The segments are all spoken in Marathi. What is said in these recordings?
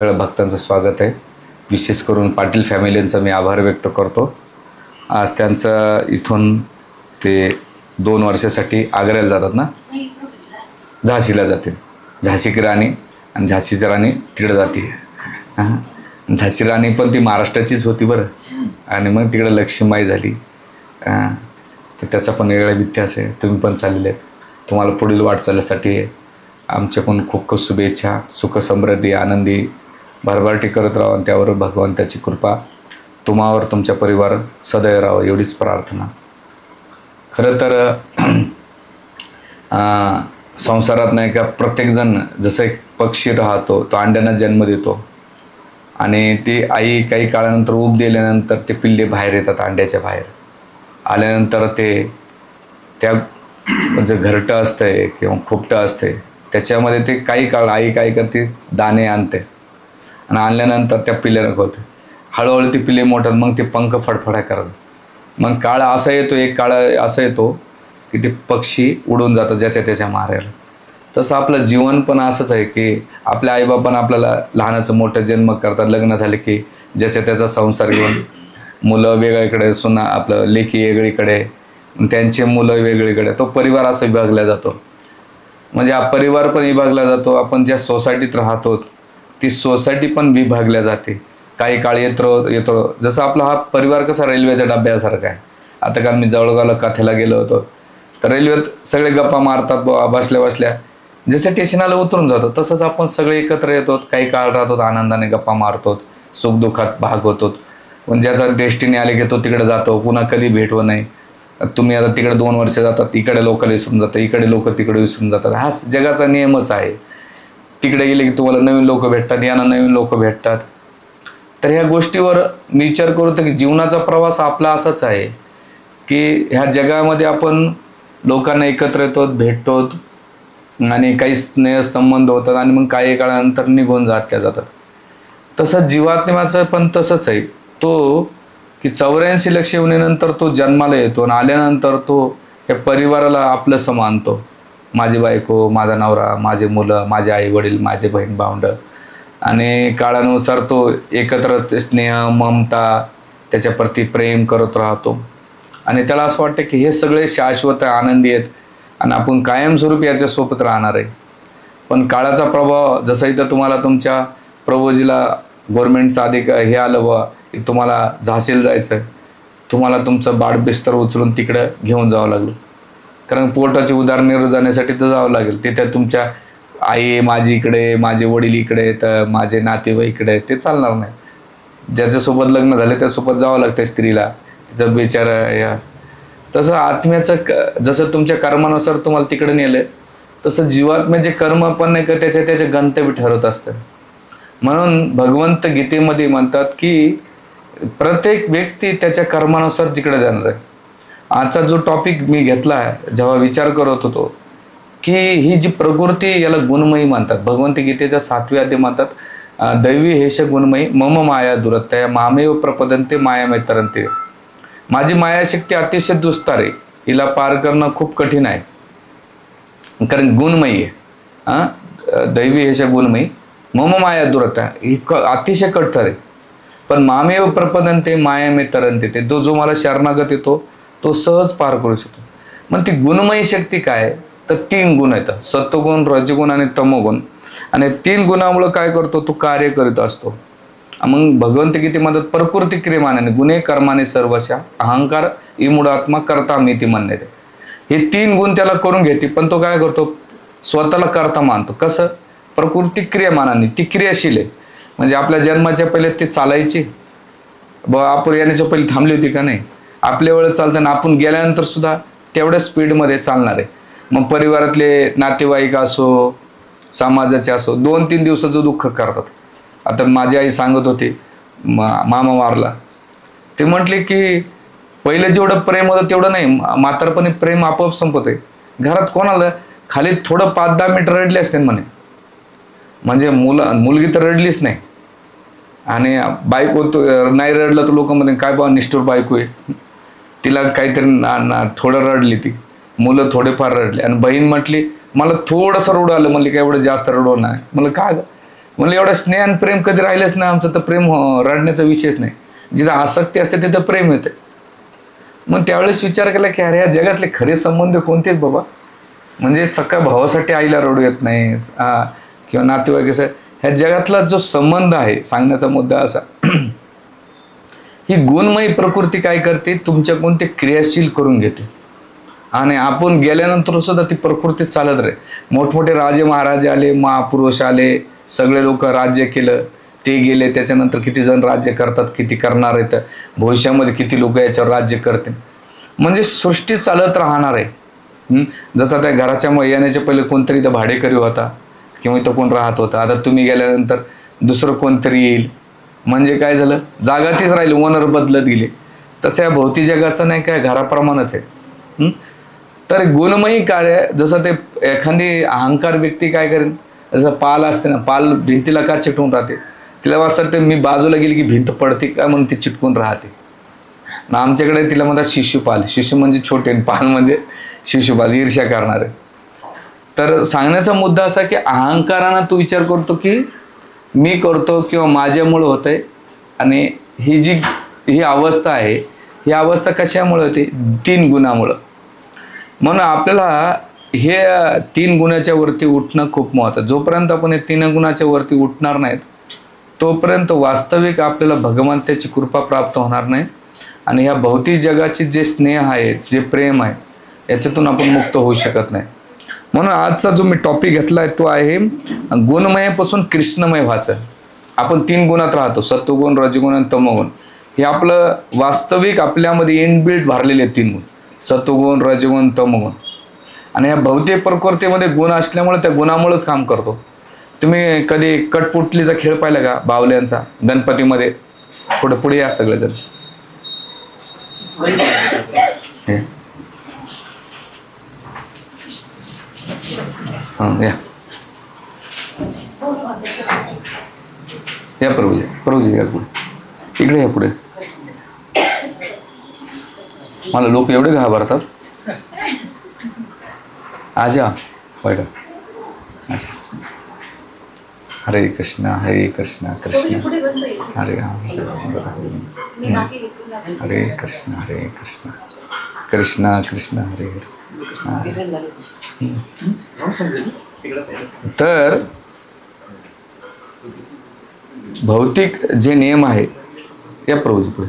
सगळ्या भक्तांचं स्वागत आहे. विशेष करून पाटील फॅमिलींचा मी आभार व्यक्त करतो. आज त्यांचं इथून ते 2 वर्षासाठी आग्र्याला जातात ना, झाशीला जातील. झाशी की राणी आणि झाशीची राणी तिकडे जाते. झाशी राणी पण ती महाराष्ट्राचीच होती बरं, आणि मग तिकडे लक्ष्मीबाई झाली. तर त्याचा पण वेगळा इतिहास आहे. तुम्ही पण चाललेले आहेत. तुम्हाला पुढील वाटचालीसाठी आमच्याकडून खूप खूप शुभेच्छा. सुख समृद्धी आनंदी भरभराटी करत राहा आणि त्यावर भगवंताची कृपा तुम्हावर तुमच्या परिवार सदैव राहावं एवढीच प्रार्थना. खरं तर संसारात नाही का प्रत्येकजण जसं एक पक्षी राहतो, तो अंड्यांना जन्म देतो आणि ती आई काही काळानंतर ऊब दिल्यानंतर ते पिल्ले बाहेर येतात. अंड्याच्या बाहेर आल्यानंतर ते त्या म्हणजे घरटं असतंय किंवा खोपटं असते, त्याच्यामध्ये ते काही काळ आई काय करते, दाणे आणते आणि आणल्यानंतर त्या पिल्ल्यानं खोलते. हळूहळू ती पिल्ले मोठतात, मग ते पंख फडफडा करतात. मग काळ असा येतो, एक काळ असा येतो की ते पक्षी उडून जातात ज्याच्या त्याच्या माऱ्याला. तसं आपलं जीवन पण असंच आहे की आपल्या आईबापांना आपल्याला लहानाचं मोठं जन्म करतात. लग्न झाले की ज्याच्या त्याचा संसार घेऊन मुलं वेगळीकडे, सुना आपलं लेकी वेगळीकडे, त्यांचे मुलं वेगळीकडे, तो परिवार असा विभागला जातो. म्हणजे हा परिवार पण विभागला जातो. आपण ज्या सोसायटीत राहतो ती सोसायटी पण विभागल्या जाते. काही काळ येतो जसं आपला हा परिवार कसा रेल्वेच्या डब्यासारखा आहे. आता काल मी जवळगावला कथेला गेलो होतो, तर रेल्वेत सगळे गप्पा मारतात, बसल्या बसल्या जसं स्टेशनाला उतरून जातो तसंच आपण सगळे एकत्र येतो. काही काळ राहतो, आनंदाने गप्पा मारतो, सुखदुःखात भाग होतो. पण ज्याचा डेस्टिनी आले की तो तिकडे जातो, पुन्हा कधी भेटवं नाही. तुम्ही आता तिकडे 2 वर्ष जातात, इकडे लोक विसरून जातात, इकडे लोक तिकडे विसरून जातात. हा जगाचा नियमच आहे. तिकडे गेले की तुम्हाला नवीन लोक भेटतात, यांना नवीन लोक भेटतात. तर ह्या गोष्टीवर मी विचार करतो की जीवनाचा प्रवास आपला असाच आहे की ह्या जगामध्ये आपण लोकांना एकत्र येतो, भेटतो आणि काही स्नेहसंबंध होतात आणि मग काही काळानंतर निघून जातात. तसं जीवात्म्याचं पण तसंच आहे. तो की 84 लक्ष येऊनंतर तो जन्माला येतो आणि आल्यानंतर तो या परिवाराला आपलंसं मानतो. माझी बायको, माझा नवरा, माझे मुलं, माझे आई वडील, माझे बहीण भावंडं, आणि काळानुसार तो एकत्र स्नेह, ममता, त्याच्याप्रती प्रेम करत राहतो आणि त्याला असं वाटतं की हे सगळे शाश्वत आनंदी आहेत आणि आपण कायमस्वरूपी याच्यासोबत राहणार आहे. पण काळाचा प्रभाव जसं इथं तुम्हाला तुमच्या प्रभूजीला गव्हर्नमेंटचं हे आलं बा की तुम्हाला झाशीला जायचं आहे, तुम्हाला तुमचं बाळबिस्तर उचलून तिकडं घेऊन जावं लागलं. कारण पोटाची उदरनिर्वाह जाण्यासाठी तर जावं लागेल. तिथे तुमच्या आई माझी इकडे, माझे वडील इकडे, तर माझे नातेवाईक इकडे, ते चालणार नाही. ज्याच्यासोबत लग्न झाले त्यासोबत जावं लागतं स्त्रीला, तिचं बिचार हे. तसं आत्म्याचं जसं तुमच्या कर्मानुसार तुम्हाला तिकडे नेलं, तसं जीवात्म्याचे कर्म पण नाही का त्याचे गंतव्य ठरवत असतं. म्हणून भगवंत गीतेमध्ये म्हणतात की प्रत्येक व्यक्ती त्याच्या कर्मानुसार तिकडे जाणार आहे. आजचा जो टॉपिक मी घेतला आहे, जेव्हा विचार करत होतो की ही जी प्रकृती, याला गुणमयी म्हणतात. भगवंत गीतेच्या 7व्या अध्याय म्हणतात दैवी हेश गुणमयी मम माया दुरत्या मामेव प्रपदंते मायामय तरंते. माझी मायाशक्ती अतिशय दुस्तर आहे, हिला पार करणं खूप कठीण आहे, कारण गुणमयी आहे. दैवी हेश गुणमयी मम माया दुरत्या ही अतिशय कठोर आहे. पण मामेव प्रपदंते मायामय तरंते, ते जो मला शरणागत येतो तो सहज पार करू शकतो. मग ती गुणमयी शक्ती काय, तर 3 गुण आहेत, सत्वगुण, रजगुण आणि तमोगुण. आणि 3 गुणामुळे काय करतो, तो कार्य करीत असतो. मग भगवंत गीते म्हणतात प्रकृती क्रियमानाने गुणे कर्माने सर्वशा अहंकार इमुडात्मा करता मिती म्हणणे. हे 3 गुण त्याला करून घेते, पण तो काय करतो, स्वतःला करता मानतो. कसं, प्रकृती क्रियमानाने, ती क्रियाशील आहे. म्हणजे आपल्या जन्माच्या पहिले ती चालायची, आपण येण्याच्या पहिले थांबली होती का नाही, आपल्या वेळेत चालताना आपण गेल्यानंतर सुद्धा तेवढ्या स्पीडमध्ये चालणार आहे. मग परिवारातले नातेवाईक असो, समाजाचे असो, 2-3 दिवसाचं दुःख करतात. आता माझी आई सांगत होती, मामा वारला, ते म्हटले की पहिले जेवढं प्रेम होतं तेवढं नाही, म्हातारपणी प्रेम आपोआप संपत आहे. घरात कोणाला खाली थोडं 5-10 मिनिट रडले असते म्हणे, म्हणजे मुलगी तर रडलीच नाही. आणि बायको नाही रडलं तर लोक म्हणते काय बा निष्ठुर बायको आहे, तिला काहीतरी थोडं रडली ती, मुलं थोडेफार रडले. आणि बहीण म्हटली मला थोडंसं रडू आलं, म्हणली काय एवढं जास्त रडवणार नाही. म्हणलं का, म्हणलं एवढं स्नेह आणि प्रेम कधी राहिलंच ना आमचं, तर प्रेम रडण्याचा विषयच नाही. जिथं आसक्ती असते तिथं प्रेम येते. मग त्यावेळेस विचार केला की अरे या जगातले खरे संबंध कोणतेच बाबा, म्हणजे सख्या भावासाठी आईला रडू येत नाही किंवा नातेवाईक असं, ह्या जगातला जो संबंध आहे, सांगण्याचा मुद्दा असा ही गुणमयी प्रकृती काय करते, तुमच्याकडून ते क्रियाशील करून घेते आणि आपण गेल्यानंतर सुद्धा ती प्रकृती चालत राहील. मोठमोठे राजे महाराजे आले, महापुरुष आले, सगळे लोक राज्य केलं, ते गेले, त्याच्यानंतर किती जण राज्य करतात, किती करणार आहेत, भविष्यामध्ये किती लोक याच्यावर राज्य करतील, म्हणजे सृष्टी चालत राहणार आहे. जसं त्या घराच्या येण्याच्या पहिले कोणतरी इथं भाडेकरी होता किंवा इथं कोण राहत होता, आता तुम्ही गेल्यानंतर दुसरं कोणतरी येईल, म्हणजे काय झालं, जागा तीच राहिली, ओनर बदलत गेले. तसं या भौतिक जगाचं नाही काय, घराप्रमाणेच आहे. तर गुणमयी कार्य, जसं ते एखादी अहंकार व्यक्ती काय करेल, जसं पाल असते ना, पाल भिंतीला का चिटकून राहते, तिला वाटतं मी बाजूला गेली की भिंत पडते का, म्हणून ती चिटकून राहते ना. आमच्याकडे तिला म्हणतात शिशुपाल, शिशु म्हणजे छोटे, पाल म्हणजे शिशुपाल, ईर्ष्या करणारे. तर सांगण्याचा मुद्दा असा की अहंकारानं तू विचार करतो की मी करतो किंवा माझ्यामुळं होतंय, आणि ही अवस्था आहे, ही अवस्था कशामुळे होते, 3 गुणामुळं. म्हणून आपल्याला हे 3 गुणाच्या वरती उठणं खूप महत्त्वाचं. जोपर्यंत आपण हे 3 गुणाच्या वरती उठणार नाहीत तोपर्यंत वास्तविक आपल्याला भगवंताची कृपा प्राप्त होणार नाही, आणि ह्या भौतिक जगाचे जे स्नेह आहे, जे प्रेम आहे, याच्यातून आपण मुक्त होऊ शकत नाही. म्हणून आजचा जो मी टॉपिक घेतला आहे तो आहे गुणमयापासून कृष्णमय व्हायचं. आपण 3 गुणात राहतो, सत्वगुण, रजगुण आणि तमोगुण. हे आपलं वास्तविक आपल्यामध्ये इनबिल्ट भरलेले 3 गुण, सत्वगुण, रजगुण, तमोगुण. आणि ह्या भौतिक प्रकृतीमध्ये गुण असल्यामुळे त्या गुणामुळेच काम करतो. तुम्ही कधी कटपुटलीचा खेळ पाहिला का, बावल्यांचा, गणपतीमध्ये? पुढे या सगळेजण. या प्रभूजी या पुढे, इकडे या पुढे. मला लोक एवढे घाबरतात. आजा वाईट. अच्छा, हरे कृष्णा कृष्ण हरे राम, हरे कृष्ण कृष्ण कृष्ण हरे हरे. तर भौतिक जे नियम आहे, या प्रभूजी पुढे.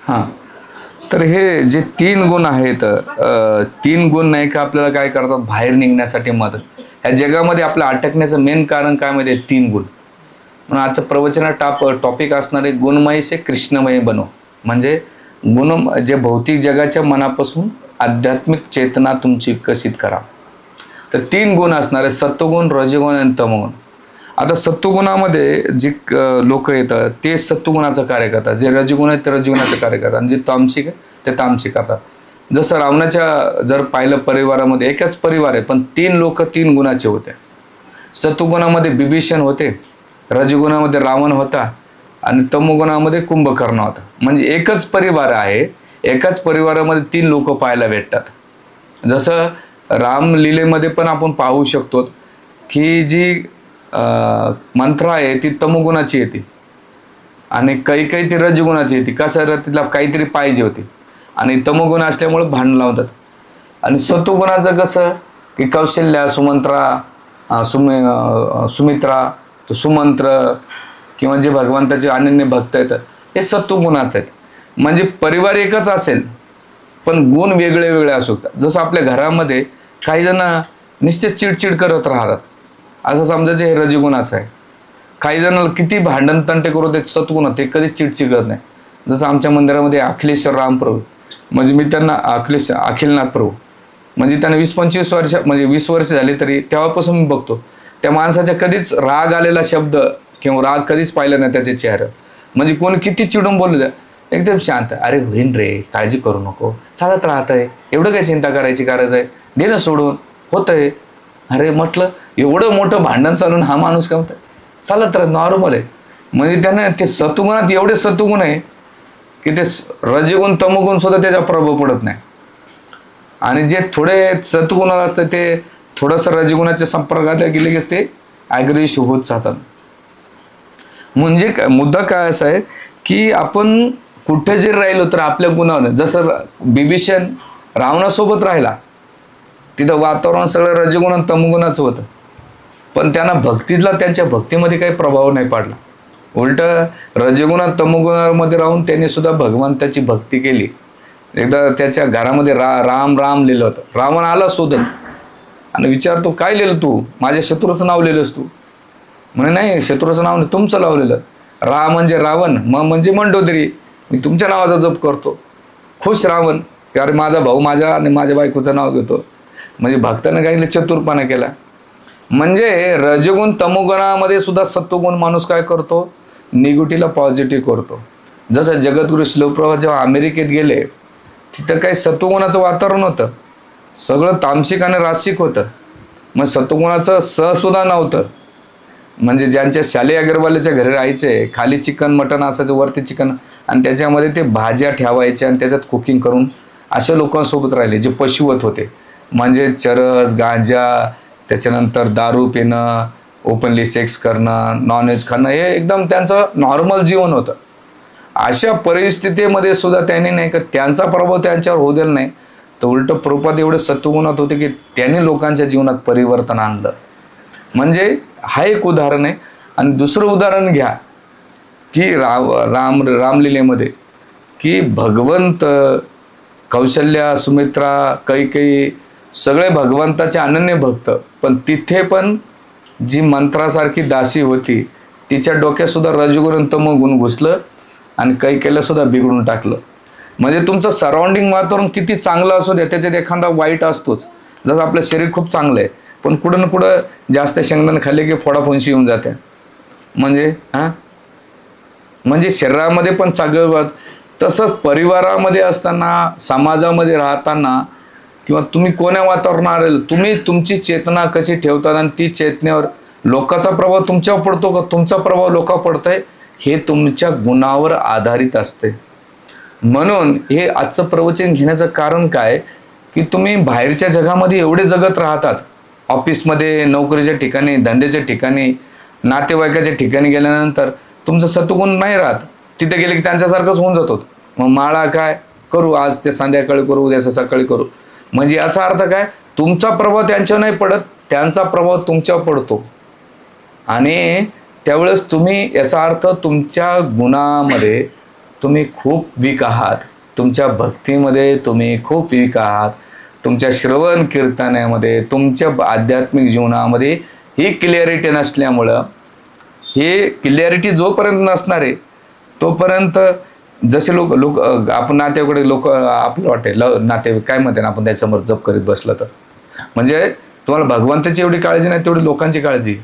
हां, तर हे जे 3 गुण आहेत, 3 गुण नाही का आपल्याला काय करतात, बाहेर निघण्यासाठी मदत. ह्या जगामध्ये आपलं अटकण्याचं मेन कारण काय माहिती आहे, 3 गुण. म्हणून आजचं प्रवचनात टॉपिक असणार आहे गुणमय से कृष्णमय बनव. म्हणजे जे भौतिक जगाच्या मनापासून आध्यात्मिक चेतना तुमची विकसित करा. तर 3 गुण असणार आहे, सत्वगुण, रजगुण आणि तमोगुण. आता सत्वगुणामध्ये जे लोक येतात ते सत्वगुणाचं कार्य करतात, जे रजगुण आहेत ते रजगुणाचं कार्य करतात, आणि जे तामसिक आहे ते तामसिक करतात. जसं रावणाच्या जर पाहिलं परिवारामध्ये, एकच परिवार आहे पण 3 लोक 3 गुणाचे होते. सत्वगुणामध्ये बिभीषण होते, रजगुणामध्ये रावण होता, आणि तमोगुणामध्ये कुंभकर्ण होता. म्हणजे एकच परिवार आहे, एकाच परिवारामध्ये 3 लोक पाहायला भेटतात. जसं रामलीलेमध्ये पण आपण पाहू शकतो की जी मंत्रा आहे ती तमोगुणाची येते, आणि काही ती रजगुणाची येते. कसं, तिला काहीतरी पाहिजे होती, आणि तमोगुण असल्यामुळे भांडण लावतात. आणि सत्वगुणाचं कसं की कौशल्या, सुमंत्रा, सुमित्रा, तो सुमंत्र, किंवा जे भगवंताचे अनन्य भक्त आहेत हे सत्वगुणाचे आहेत. म्हणजे परिवार एकच असेल पण गुण वेगळे वेगळे असू शकतात. जसं आपल्या घरामध्ये काही जण नुसते चिडचिड करत राहतात, असं समजायचं हे रजगुणाचं आहे. काही जण किती भांडण तंटे करू देत, सत्वगुण, ते कधीच चिडचिड करत नाही. जसं आमच्या मंदिरामध्ये अखिलेश्वर राम प्रभू, म्हणजे मी त्यांना अखिलनाथ प्रभू, म्हणजे त्यांना 20-25 वर्ष, म्हणजे 20 वर्ष झाली, तरी तेव्हापासून मी बघतो त्या माणसाच्या कधीच राग आलेला शब्द किंवा राग कधीच पाहिला नाही त्याच्या चेहऱ्यावर. म्हणजे कोणी किती चिडून बोलू द्या, एकदम शांत, अरे होईन रे, काळजी करू नको, चालत राहत आहे, एवढं काय चिंता करायची गरज आहे, दे ना सोडून, होतंय. अरे म्हटलं एवढं मोठं भांडण चालून हा माणूस काय म्हणतं, चालत राहत, नॉर्मल आहे. म्हणजे त्यानं ते सत्वगुणात एवढे सत्वगुण आहे की ते रजगुण तमोगुण सुद्धा त्याचा प्रभाव पडत नाही. आणि जे थोडे सत्गुण असतं ते थोडंसं रजगुणाच्या संपर्कात गेले की ते ॲग्रेसिव्ह होत जातात. म्हणजे मुद्दा काय असा आहे की आपण कुठे जरी राहिलो तर आपल्या गुणावर, जसं बिभीषण रावणासोबत राहिला, तिथं वातावरण सगळं रजगुण आणि तमगुणाचं होतं, पण त्यांना भक्तीतला त्यांच्या भक्तीमध्ये काही प्रभाव नाही पडला. उलट रजगुण आणि तमगुणामध्ये राहून त्यांनी सुद्धा भगवंताची भक्ती केली. एकदा त्याच्या घरामध्ये राम राम लिहिलं होतं. रावण आला शोधत आणि विचारतो, काय लिहिलं तू? माझ्या शत्रूचं नाव लिहिलंस तू? म्हणे नाही, शत्रूचं नाव नाही, तुमचं लावलेलं. रा म्हणजे रावण, म म्हणजे मंडोदरी, मी तुमच्या नावाचा जप करतो. खुश रावण की अरे माझा भाऊ माझ्या आणि माझ्या बायकोचं नाव घेतो. म्हणजे भक्तानं काही चतुरपणा केला. म्हणजे रजगुण तमोगुणामध्ये सुद्धा सत्वगुण माणूस काय करतो, निगेटिव्हला पॉझिटिव्ह करतो. जसं जगद्गुरू श्लोकप्रभा जेव्हा अमेरिकेत गेले, तिथं काही सत्वगुणाचं वातावरण होतं, सगळं तामसिक आणि रासिक होतं. मग सत्वगुणाचं सुद्धा नव्हतं. म्हणजे ज्यांच्या शालेय अगरवालीच्या घरी राहायचे, खाली चिकन मटण असायचं, वरती चिकन, आणि त्याच्यामध्ये ते भाज्या ठेवायच्या आणि त्याच्यात कुकिंग करून अशा लोकांसोबत राहिले जे पशुवत होते. म्हणजे चरस, गांजा, त्याच्यानंतर दारू पिणं, ओपनली सेक्स करणं, नॉनव्हेज खाणं, हे एकदम त्यांचं नॉर्मल जीवन होतं. अशा परिस्थितीमध्ये सुद्धा त्यांनी नाही का त्यांचा प्रभाव त्यांच्यावर होऊ दिला नाही, तर उलट प्रभुपाद एवढे सत्वगुणात होते की त्यांनी लोकांच्या जीवनात परिवर्तन आणलं. म्हणजे हा एक उदाहरण आहे. आणि दुसरं उदाहरण घ्या की रामलीलेमध्ये की भगवंत, कौशल्या, सुमित्रा, कैकेयी सगळे भगवंताचे अनन्य भक्त, पण तिथे पण जी मंत्रासारखी दासी होती तिच्या डोक्यातसुद्धा रजगुण आणि तमोगुण घुसलं आणि कैकेयीला सुद्धा बिघडून टाकलं. म्हणजे तुमचं सराउंडिंग वातावरण किती चांगलं असू द्या, त्याच्यात एखादा वाईट असतोच. जसं आपलं शरीर खूप चांगलं आहे, पण कुठं ना कुठं जास्त शेंगदाणे खाल्ले की फोडाफोंशी येऊन जाते. म्हणजे शरीरामध्ये पण चांगलं. तसंच परिवारामध्ये असताना, समाजामध्ये राहताना, किंवा तुम्ही कोण्या वातावरणात आलेलं, तुम्ही तुमची चेतना कशी ठेवतात आणि ती चेतनेवर लोकांचा प्रभाव तुमच्यावर पडतो का तुमचा प्रभाव लोकांवर पडतोय, हे तुमच्या गुणावर आधारित असते. म्हणून हे आजचं प्रवचन घेण्याचं कारण काय की तुम्ही बाहेरच्या जगामध्ये एवढे जगत राहतात, ऑफिसमध्ये, नोकरीच्या ठिकाणी, धंद्याच्या ठिकाणी, नातेवाईकाच्या ठिकाणी गेल्यानंतर तुमचं सत्वगुण नाही राहत. तिथे गेले की त्यांच्यासारखंच होऊन जातो. मग माळा काय करू, आज ते संध्याकाळी करू, उद्या सकाळी करू. म्हणजे याचा अर्थ काय, तुमचा प्रभाव त्यांच्यावर नाही पडत, त्यांचा प्रभाव तुमच्यावर पडतो. आणि त्यावेळेस तुम्ही, याचा अर्थ तुमच्या गुणामध्ये तुम्ही खूप वीक आहात, तुमच्या भक्तीमध्ये तुम्ही खूप वीक आहात, तुमच्या श्रवण कीर्तनामध्ये, तुमच्या आध्यात्मिक जीवनामध्ये ही क्लिअरिटी नसल्यामुळं, हे क्लिअरिटी जोपर्यंत नसणार आहे तोपर्यंत जसे लोक आपण नातेवाईकडे लोक आपलं वाटेल नातेवाईक काय म्हणते ना, आपण त्याच्यासमोर जप करीत बसलं तर, म्हणजे तुम्हाला भगवंताची एवढी काळजी नाही तेवढी लोकांची काळजी.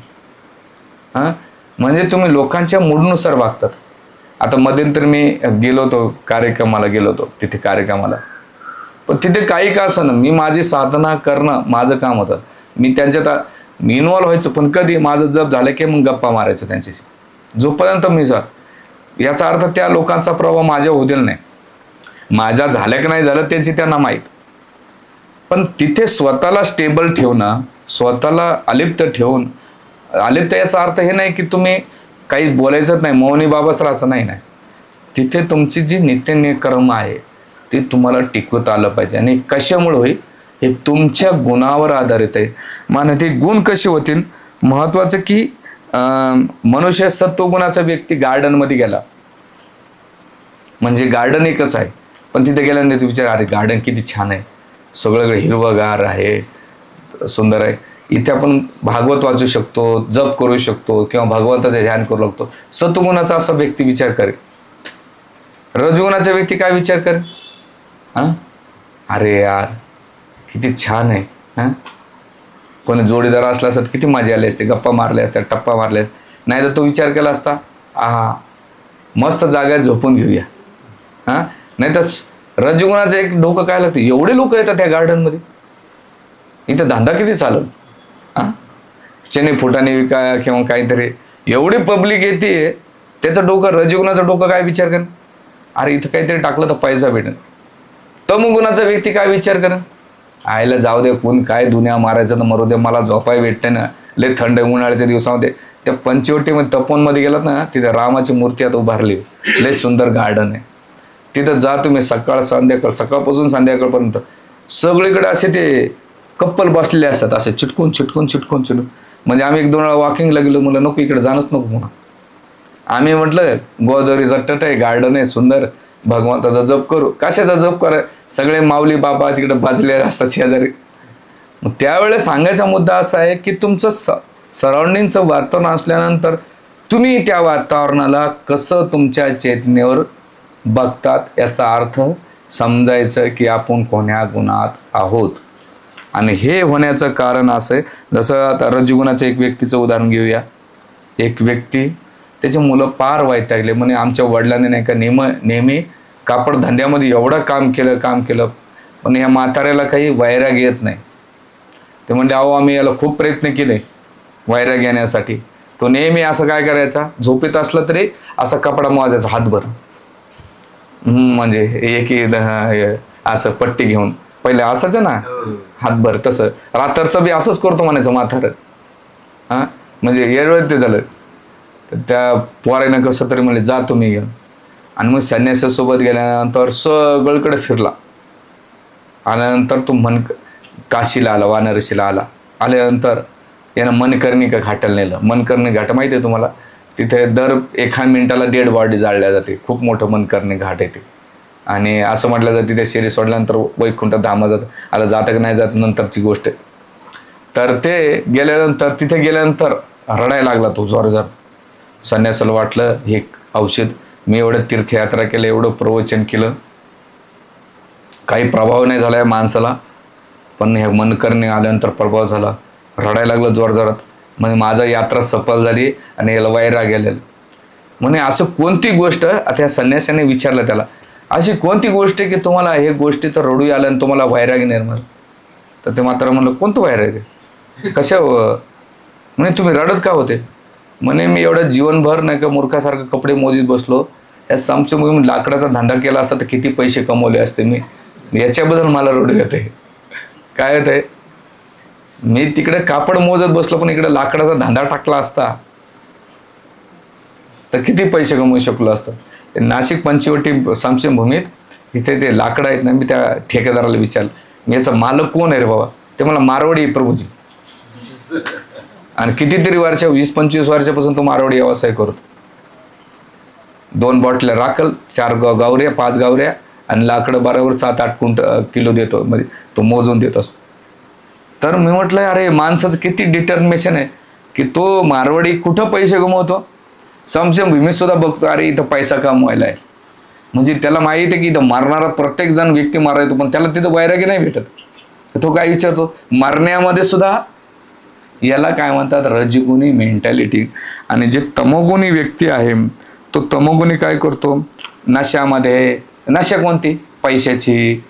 म्हणजे तुम्ही लोकांच्या मूडनुसार वागतात. आता मध्यंतरी मी गेलो होतो कार्यक्रमाला, तिथे कार्यक्रमाला, पण तिथे काही का असं ना, मी माझी साधना करणं माझं काम होतं, मी त्यांच्यात मी इन्व्हॉल्व व्हायचो. पण कधी माझं जप झालं की मग गप्पा मारायचो त्यांच्याशी जोपर्यंत मी याचा अर्थ त्या लोकांचा प्रभाव माझ्या होऊ दिला नाही. माझा झालं की नाही झालं त्यांची त्यांना माहीत. पण तिथे स्वतःला स्टेबल ठेवणं, स्वतःला अलिप्त ठेवून, अलिप्त याचा अर्थ हे नाही की तुम्ही काही बोलायचंच नाही, मौनी बाबाच राहायचं नाही. तिथे तुमची जी नित्यनियम आहे ते तुम्हाला टिकवता आलं पाहिजे. आणि कशामुळे होईल, हे तुमच्या गुणावर आधारित आहे. माने ते गुण कसे होतील, महत्त्वाचं की मनुष्य सत्वगुणाचा व्यक्ती गार्डनमध्ये गेला, म्हणजे गार्डन एकच आहे, पण तिथे गेल्यानंतर विचार, अरे गार्डन किती छान आहे, सगळीकडे हिरवगार आहे, सुंदर आहे, इथे आपण भागवत वाचू शकतो, जप करू शकतो किंवा भगवंताचे ध्यान करू लागतो. सत्वगुणाचा असा व्यक्ती विचार करेल. रजगुणाचा व्यक्ती काय विचार करेल, अरे यार किती छान आहे, कोणी जोडीदार असला असतात किती मजा आली असते, गप्पा मारल्या असत्या, टप्पा मारल्या असत्या. नाही तर तो विचार केला असता, मस्त जागा झोपून घेऊया. नाही तर रजगुणाचं एक डोकं काय लागतं, एवढे लोक येतात त्या गार्डनमध्ये, इथं धंदा किती चालल, चणे फुटाणे विका किंवा काहीतरी, एवढी पब्लिक येते, त्याचं डोकं, रजगुणाचं डोकं काय विचार करेल, अरे इथं काहीतरी टाकलं तर पैसा भेटेल. तमोगुणाचा व्यक्ती काय विचार करेन, आयला जाऊ दे, कोण काय दुनिया मारायचं तर मरू दे, मला झोपाय भेटते ना, लय थंड उन्हाळ्याच्या दिवसामध्ये. त्या पंचवटीमध्ये तपोनमध्ये गेलात ना, तिथे रामाची मूर्ती आता उभारली, लय सुंदर गार्डन आहे. तिथं जा तुम्ही, सकाळपासून संध्याकाळपर्यंत सगळीकडे असे ते कप्पल बसलेले असतात, असे चिटकून म्हणजे आम्ही 1-2 वेळा वॉकिंगला गेलो, म्हणलं नको इकडे जाणंच नको म्हणा. आम्ही म्हटलं गोदावरीचा तट आहे, गार्डन आहे सुंदर, भगवंताचा जप करू. कशाचा जप करा, सगळे माऊली बाबा तिकडे बाजले असतात शेजारी. मग त्यावेळेस सांगायचा मुद्दा असा आहे की तुमचं सराउंडिंगचं वातावरण असल्यानंतर तुम्ही त्या वातावरणाला कसं तुमच्या चेतनेवर बघतात याचा अर्थ समजायचं की आपण कोण्या गुणात आहोत. आणि हे होण्याचं कारण असं आहे, जसं आता रजगुणाचं एक व्यक्तीचं उदाहरण घेऊया. एक व्यक्ती, त्याचे मुलं पार वैतागले, म्हणे आमच्या वडिलांनी नाही का नेहमी कापड धंद्यामध्ये एवढं काम केलं पण या म्हाताऱ्याला काही वैराग येत नाही. ते म्हणजे अहो आम्ही याला खूप प्रयत्न केले वैराग येण्यासाठी. तो नेहमी असं काय करायचा, झोपेत असलं तरी असा कपडा मोजायचा हातभर, म्हणजे असं पट्टी घेऊन, पहिले असायचं ना हातभर, तसं रात्रचं बी असंच करतो म्हणायचं म्हातारं. म्हणजे येळवेळ ते झालं. तर त्या पोरानं कसं तरी म्हणले जा तुम्ही घेऊन. आणि मग संन्यासासोबत गेल्यानंतर सगळीकडे फिरला. आल्यानंतर तो काशीला आला, वाराणसीला आल्यानंतर यानं मनकर्णिका घाटाला नेलं. मनकर्णी घाट माहिती आहे तुम्हाला, तिथे दर 1 मिनिटाला डेड बॉडी जाळल्या जाते, खूप मोठं मनकर्णी घाट आहे ते. आणि असं म्हटलं जातं तिथे शरीर सोडल्यानंतर वैकुंठ धाम जातं. आता जातं का नाही जात नंतरची गोष्ट. तर ते तिथे गेल्यानंतर रडायला लागला तो जोरदार. संन्यासाला वाटलं हे औषध, मी एवढं तीर्थयात्रा केलं, एवढं प्रवचन केलं, काही प्रभाव नाही झाला या माणसाला, पण हे मनकर्णी आल्यानंतर प्रभाव झाला. रडायला लागलं जोरजोरात, म्हणजे माझा यात्रा सफल झाली आणि याला वैराग गेलेला. म्हणे असं कोणती गोष्ट, आता या संन्यासाने विचारलं त्याला, अशी कोणती गोष्ट आहे की तुम्हाला हे गोष्टी तर रडू आलं आणि तुम्हाला वैराग निर्माण. तर ते मात्र म्हणलं कोणतं वैराग आहे, कशा म्हणे तुम्ही रडत का होते. म्हणे मी एवढं जीवनभर नाही का मूर्खासारखं कपडे मोजीत बसलो, या समसमोर लाकडाचा धंदा केला असता तर किती पैसे कमवले असते मी, याच्याबद्दल मला रडू येते. काय होत आहे, मी तिकडे कापड मोजत बसलो पण इकडे लाकडाचा धंदा टाकला असता तर किती पैसे कमवू शकलो असतं. नाशिक पंचवटी समशमभूमीत इथे ते लाकडं आहेत ना, मी त्या ठेकेदाराला विचारलं, मी याचा मालक कोण आहे रे बाबा. ते मला मारवाडी प्रभूजी, आणि कितीतरी 20-25 वर्षापासून तो मारवाडी व्यवसाय करतो. 2 बॉटल्या राखल, 4 गावऱ्या, 5 गावऱ्या आणि लाकडं बरोबर 7-8 किलो देतो, म्हणजे तो मोजून देत असतो. तर मी म्हटलं अरे माणसाचं किती डिटर्मिनेशन आहे की तो मारवाडी कुठं पैसे कमवतो. समशमभूमीत सुद्धा बघतो अरे इथं पैसा कमवायला आहे, म्हणजे त्याला माहिती आहे की इथं मारणारा प्रत्येक जण व्यक्ती मारायतो, पण त्याला तिथं वैरागी नाही भेटत. तो काय विचारतो, मारण्यामध्ये सुद्धा याला काय म्हणतात रजगुणी मेंटॅलिटी. आणि जे तमोगुणी व्यक्ती आहे तो तमोगुणी काय करतो, नशामध्ये, नशा कोणती, पैशाची,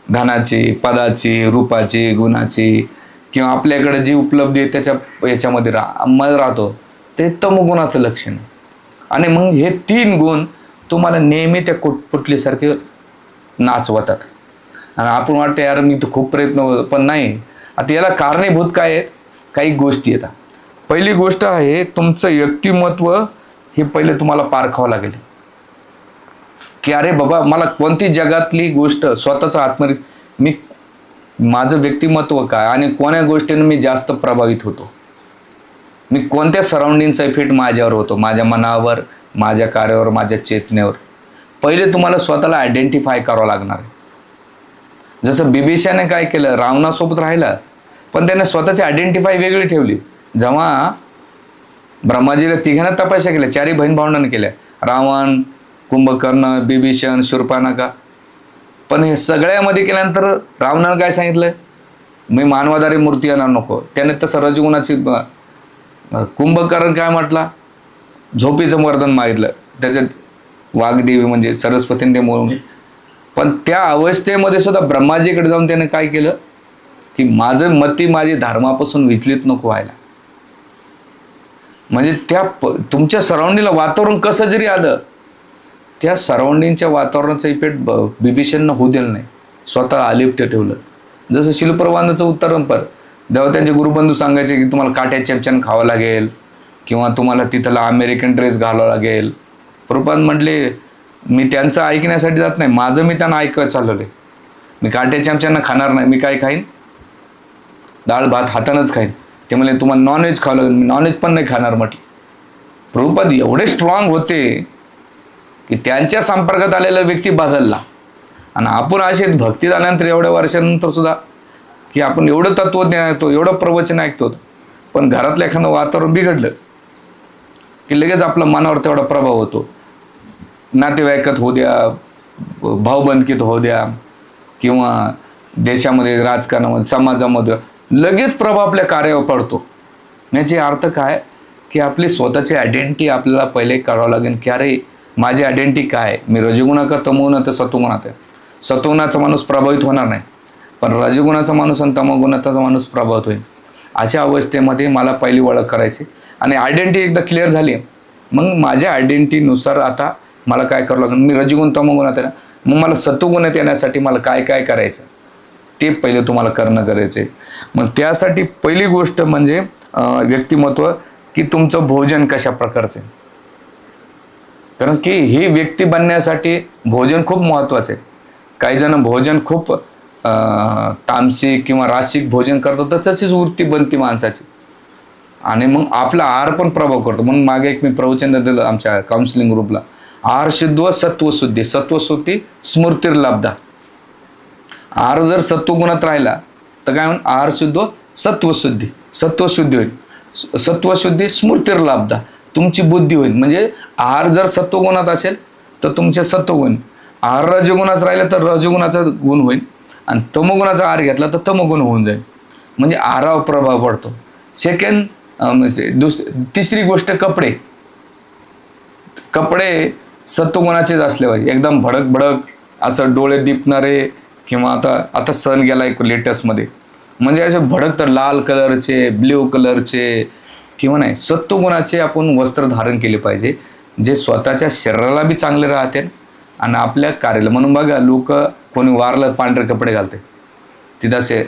धनाची, पदाची, रूपाची, गुणाची, किंवा आपल्याकडे जी उपलब्धी आहे याच्यामध्ये राहतो, ते तमोगुणाचं लक्षण. आणि मग हे 3 गुण तुम्हाला नेहमी त्या कुटपुटलीसारखे नाचवतात. आणि आपण वाटतं यार मी तर खूप प्रयत्न होतो, पण नाही. आता याला कारणीभूत काय आहेत, काही गोष्टी येतात. पहिली गोष्ट आहे तुमचं व्यक्तिमत्व, हे पहिले तुम्हाला पारखावं लागेल की अरे बाबा मला कोणती जगातली गोष्ट स्वतःचं माझं व्यक्तिमत्व काय आणि कोण्या गोष्टीनं मी जास्त प्रभावित होतो, मी कोणत्या सराउंडिंगचा इफेक्ट माझ्यावर होतो, माझ्या मनावर, माझ्या कार्यावर, माझ्या चेतनेवर. पहिले तुम्हाला स्वतःला आयडेंटिफाय करावं लागणार आहे. जसं बिभीषणाने काय केलं, रावणासोबत राहिला पण त्याने स्वतःची आयडेंटिफाय वेगळी ठेवली. जेव्हा ब्रह्माजीला 3घांना तपस्या केल्या, 4ही बहीण भावंडांनी केल्या, रावण, कुंभकर्ण, बिभीषण, शूर्पणखा. पण हे सगळ्यामध्ये केल्यानंतर रावणानं काय सांगितलं, मी मानवाधारी मूर्ती येणार नको. त्याने तसं रजगुणाची. कुंभकर्ण काय म्हटला, झोपीचं वरदान मागितलं, त्याच्यात वाग्देवी म्हणजे सरस्वतीने म्हणून. पण त्या अवस्थेमध्ये सुद्धा ब्रह्माजीकडे जाऊन त्याने काय केलं की माझं मती माझी धर्मापासून विचलित नको व्हायला. म्हणजे त्या तुमच्या सराउंडिंगला वातावरण कसं जरी आलं त्या सराउंडिंगच्या वातावरणाचा इफेक्ट बिभीषणनं होऊ दिलं नाही, स्वतः अलिप्त ठेवलं. जसं शिलप्रबंधाचं उत्तरण पर जेव्हा त्यांचे गुरुबंधू सांगायचे की तुम्हाला काट्या चमच्यानं खावं लागेल किंवा तुम्हाला तिथला अमेरिकन ड्रेस घालावा लागेल, प्रभुपाद म्हटले मी त्यांचं ऐकण्यासाठी जात नाही, माझं मी त्यांना ऐकत चालवलं. मी काट्या चमच्यानं खाणार नाही, मी काय खाईन, डाळ भात हातानंच खाईन. ते म्हणले तुम्हाला नॉनव्हेज खावं लागेल, मी नॉनव्हेज पण नाही खाणार म्हटलं. प्रभुपाद एवढे स्ट्रॉंग होते की त्यांच्या संपर्कात आलेला व्यक्ती बदलला. आणि आपण असे भक्तीत आल्यानंतर एवढ्या वर्षानंतर सुद्धा की आपण एवढं तत्वज्ञान ऐकतो, एवढं प्रवचन ऐकतो, पण घरातलं एखादं वातावरण बिघडलं की लगेच आपल्या मनावर तेवढा प्रभाव होतो. नातेवाईकात होऊ द्या, भावबंदकीत होऊ द्या किंवा देशामध्ये, राजकारणामध्ये, समाजामध्ये लगेच प्रभाव आपल्या कार्यावर पडतो. याचे अर्थ काय की आपली स्वतःची आयडेंटिटी आपल्याला पहिले करावं लागेल की अरे माझी आयडेंटिटी काय, मी रजगुणा का तमोगुणात तर सत्वगुणात आहे. सत्वगुणाचा माणूस प्रभावित होणार नाही, पण रजगुणाचा माणूस आणि तमोगुणाचा माणूस प्रभावित होईल. अशा अवस्थेमध्ये मला पहिली ओळख करायची आणि आयडेंटिटी एकदा क्लिअर झाली, मग माझ्या आयडेंटिटीनुसार आता मला काय करावं लागेल. मी रजगुण तमोगुणात आहे ना, मग मला सत्वगुणात येण्यासाठी मला काय काय करायचं ते पहिले तुम्हाला करणं गरजेचं आहे. मग त्यासाठी पहिली गोष्ट म्हणजे व्यक्तिमत्व, की तुमचं भोजन कशा प्रकारचं आहे. कारण की ही व्यक्ती बनण्यासाठी भोजन खूप महत्त्वाचं आहे. काही जण भोजन खूप तामसिक किंवा रासिक भोजन करतात, तर तशीच वृत्ती बनती माणसाची आणि मग आपला आहार पण प्रभाव करतो. म्हणून मागे एक मी प्रवचन दिलं आमच्या काउन्सिलिंग ग्रुपला, आहार शुद्ध व सत्वशुद्धी, सत्वशुद्धी स्मृतिर्लाब्धा. आहार जर सत्वगुणात राहिला तर काय म्हणून आहार शुद्ध सत्वशुद्धी, सत्वशुद्धी होईल. सत्वशुद्धी स्मृतिर्लाब्धा, तुमची बुद्धी होईल. म्हणजे आहार जर सत्वगुणात असेल तर तुमचे सत्वगुण, आहार रजगुणात राहिला तर रजगुणाचा गुण होईल आणि तमोगुणाचा आहार घेतला तर तमोगुण होऊन जाईल. म्हणजे आहारावर प्रभाव पडतो. सेकंड तिसरी गोष्ट कपडे. कपडे सत्वगुणाचेच असले पाहिजे, एकदम भडक भडक असं डोळे दिपणारे किंवा आता सण गेला एक लेटेस्टमध्ये, म्हणजे असे भडक तर लाल कलरचे, ब्ल्यू कलरचे किंवा नाही, सत्वगुणाचे आपण वस्त्र धारण केले पाहिजे, जे स्वतःच्या शरीराला बी चांगले राहते आणि आपल्या कार्याला. म्हणून बघा लोक कोणी वारलं पांढरे कपडे घालते, तिथं असे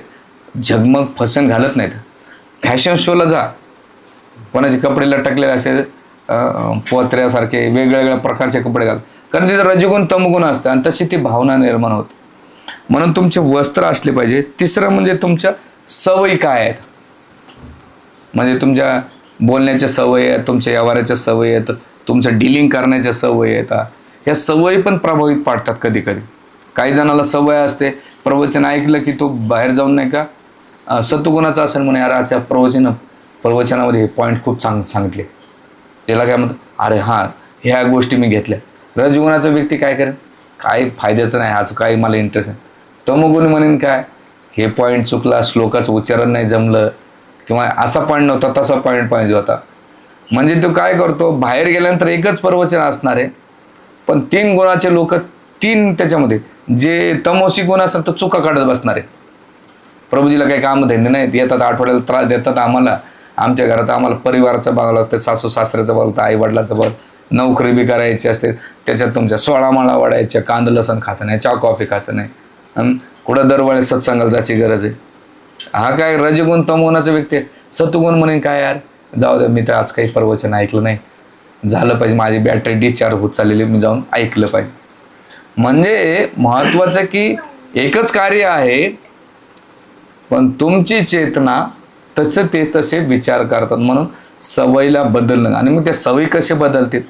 झगमग फसन घालत नाहीत. फॅशन शोला जा, कोणाचे कपडे लटकलेले असे पोत्र्यासारखे वेगवेगळ्या प्रकारचे कपडे घाल, कारण तिथं रजगुण तमगुण असतं आणि तशी ती भावना निर्माण होते. म्हणून तुमचे वस्त्र असले पाहिजे. तिसरं म्हणजे तुमच्या सवयी काय आहेत, म्हणजे तुमच्या बोलण्याच्या सवयी आहेत, तुमच्या व्यवहाराच्या सवयी आहेत, तुमचं डीलिंग करण्याच्या सवयी आहेत. ह्या सवयी पण प्रभावित पाडतात कधी कधी. काही जणाला सवय असते, प्रवचन ऐकलं की तो बाहेर जाऊन नाही का सत्वगुणाचा असेल म्हणे, अरे आजच्या प्रवचनामध्ये हे पॉईंट खूप सांगितले, त्याला काय म्हणतात, अरे हां ह्या गोष्टी मी घेतल्या. रजगुणाचा व्यक्ती काय करेल, काय फायद्याचं नाही, आज काही मला इंटरेस्ट नाही. तमोगुणी म्हणेन काय, हे पॉईंट चुकला, श्लोकाचं उच्चारण नाही जमलं किंवा असा पॉईंट नव्हता, तसा पॉईंट पाहिजे होता. म्हणजे तो काय करतो, बाहेर गेल्यानंतर एकच प्रवचन असणार आहे, पण 3 गुणाचे लोक 3 त्याच्यामध्ये, जे तमोसी गुण असतात तो चुका काढत बसणार आहे. प्रभूजीला काही काम धंदे नाहीत, येतात आठवड्याला त्रास देतात आम्हाला, आमच्या घरात आम्हाला परिवाराचं बघावं लागतं, सासू सासऱ्याचं बघावं लागतं, आई वडिलाचं बघ, नोकरी बी करायची असते, त्याच्यात तुमच्या 16 माळा वाढायच्या, कांदा लसण खायचं नाही, चहा कॉफी खायचं नाही, कुठं दरवेळेस सत्संगाला जायची गरज आहे. हा काय रजगुण तमोगुणाचा व्यक्ती आहे. सत्वगुण म्हणेन काय यार जाऊ दे, मी तर आज काही प्रवचन ऐकलं नाही, झालं पाहिजे, माझी बॅटरी डिस्चार्ज होत चाललेली, मी जाऊन ऐकलं पाहिजे. म्हणजे महत्त्वाचं की एकच कार्य आहे, पण तुमची चेतना तसं ते तसे विचार करतात. म्हणून सवयीला बदलणं, आणि मग त्या सवयी कसे बदलतील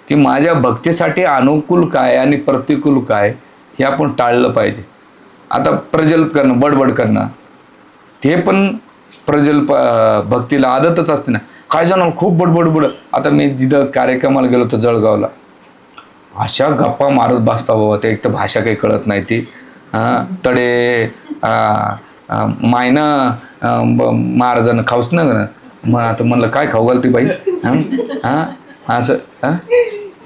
की माझ्या भक्तीसाठी अनुकूल काय आणि प्रतिकूल काय हे आपण टाळलं पाहिजे. आता प्रजल्प करणं, बडबड करणं, ते पण भक्तीला आदतच असते ना. काय जण खूप बडबड. आता मी जिथं कार्यक्रमाला गेलो होतो जळगावला, अशा गप्पा मारत बसता बाबा, ते एक तर भाषा काही कळत नाही ती, तडे मायनं महाराजांना खाऊच ना. मग आता म्हणलं काय खाऊ घालती बाई, असं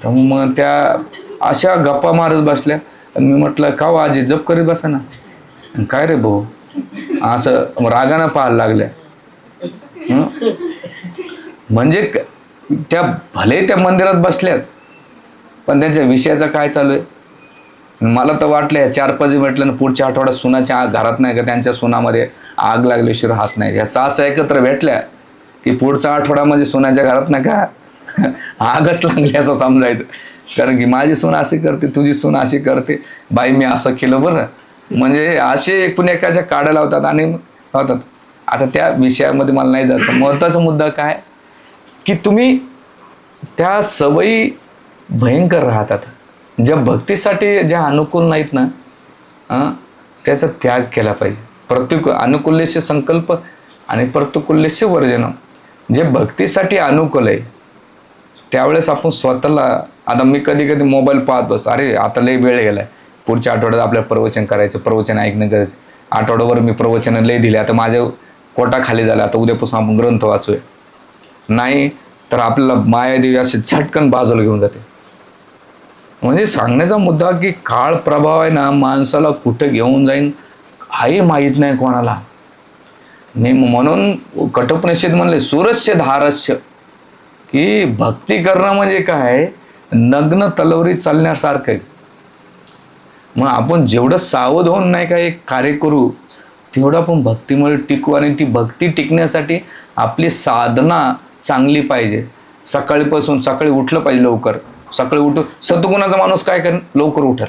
तर मग त्या अशा गप्पा मारत बसल्या. आणि मी म्हटलं का आजी जप करीत बसा ना, काय रे भाऊ, असं रागानं पाहायला लागल्या. म्हणजे त्या भले त्या मंदिरात बसल्यात, पण त्यांच्या विषयाचं काय चालू आहे? मला तर वाटलं या 4-5 म्हटलं ना, पुढच्या आठवड्यात सुनाच्या घरात नाही का त्यांच्या सुनामध्ये आग लागल्याशिवाय राहत नाही. या सास एकत्र भेटल्या की पुढचा आठवडा म्हणजे सुनाच्या घरात नाही का आगच लागली असं समजायचं. कारण की माझी सून अशी करते, तुझी सून अशी करते, बाई मी असं केलं बरं, म्हणजे असे एकूण एकाच्या काढा लावतात आणि होतात. आता त्या विषयामध्ये मला नाही जायचं. महत्त्वाचा मुद्दा काय की तुम्ही त्या सवयी भयंकर राहतात ज्या भक्तीसाठी ज्या अनुकूल नाहीत ना, त्याचा त्याग केला पाहिजे. प्रत्येक अनुकूल्यस्य संकल्प आणि प्रतिकूल्यस्य वर्जन. जे भक्तीसाठी अनुकूल आहे त्यावेळेस आपण स्वतःला, आता मी कधी कधी मोबाईल पाहत बसतो, अरे आता लय वेळ गेलाय, पुढच्या आठवड्यात आपल्याला प्रवचन करायचं, प्रवचन ऐकणं गरजेचं. आठवड्याभर मी प्रवचन लय दिले, आता माझ्या कोटा खाली झाला, आता उद्यापासून आपण ग्रंथ वाचूया. नाही तर आपल्याला मायादेवी असे झटकन बाजूला घेऊन जाते. म्हणजे सांगण्याचा मुद्दा की काळ प्रभाव आहे ना, माणसाला कुठे घेऊन जाईन काही माहीत नाही कोणाला. म्हणून कठोपनिषद म्हणले सुरस्य धारस्य, की भक्ती करणं म्हणजे काय, नग्न तलवारी चालण्यासारखं आहे. मग आपण जेवढं सावध होऊन नाही का एक कार्य करू तेवढं आपण भक्तीमुळे टिकू. आणि ती भक्ती टिकण्यासाठी आपली साधना चांगली पाहिजे. सकाळी उठलं पाहिजे लवकर. सकाळी उठून सत्वगुणाचा माणूस काय करेन, लवकर उठेल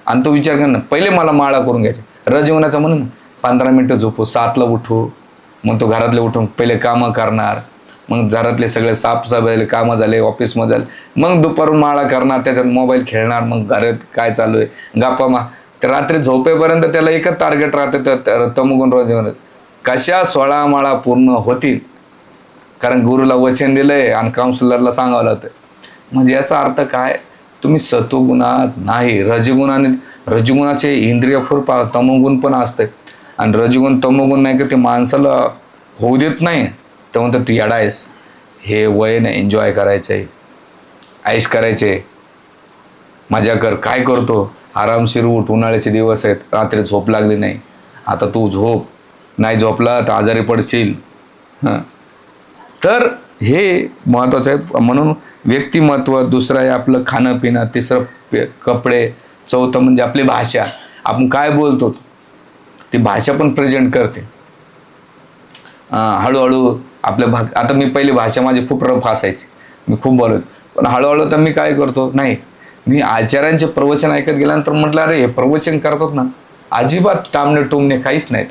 आणि तो विचार कर ना, पहिले मला माळा करून घ्यायचा. रजगुणाचा म्हणून 15 मिनटं झोपू, 7ला उठू, मग तो घरातले उठून पहिले कामं करणार, मग घरातले सगळे साफसफाई कामं झाले, ऑफिसमध्ये झाले, मग दुपारून माळा करणार, त्याच्यात मोबाईल खेळणार, मग घरात काय चालू आहे गप्पा तर रात्री झोपेपर्यंत त्याला एकच टार्गेट राहते, तमोगुण रजोगुण कशा 16 माळा पूर्ण होतील. कारण गुरुला वचन दिलंय आणि काउन्सिलरला सांगावं लागतं. म्हणजे याचा अर्थ काय, तुम्ही सत्वगुणात नाही, रजगुणाचे इंद्रिय फूर तमोगुण पण असते. आणि रजगुण तमोगुण नाही का ते माणसाला होऊ देत नाही. तर म्हणतात तू येडा आहेस, हे वय नाही, एन्जॉय करायचं आहे, ऐश करायचे, मजा कर. काय करतो, आरामशीर उठ, उन्हाळ्याचे दिवस आहेत, रात्री झोप लागली नाही, आता तू झोप, नाही झोपला तर आजारी पडशील. तर हे महत्त्वाचं आहे. म्हणून व्यक्तिमत्व, दुसरं आहे आपलं खाणं पिणं, तिसरं कपडे, चौथं म्हणजे आपली भाषा, आपण काय बोलतो ती भाषा पण प्रेझेंट करते. हळूहळू आपल्या आता मी पहिली भाषा माझी खूप रफ असायची, मी खूप बोलत, पण हळूहळू तर मी काय करतो, नाही मी आचार्यांचे प्रवचन ऐकत गेल्यानंतर म्हटलं अरे हे प्रवचन करतात ना, अजिबात टामणे टोमणे काहीच नाहीत,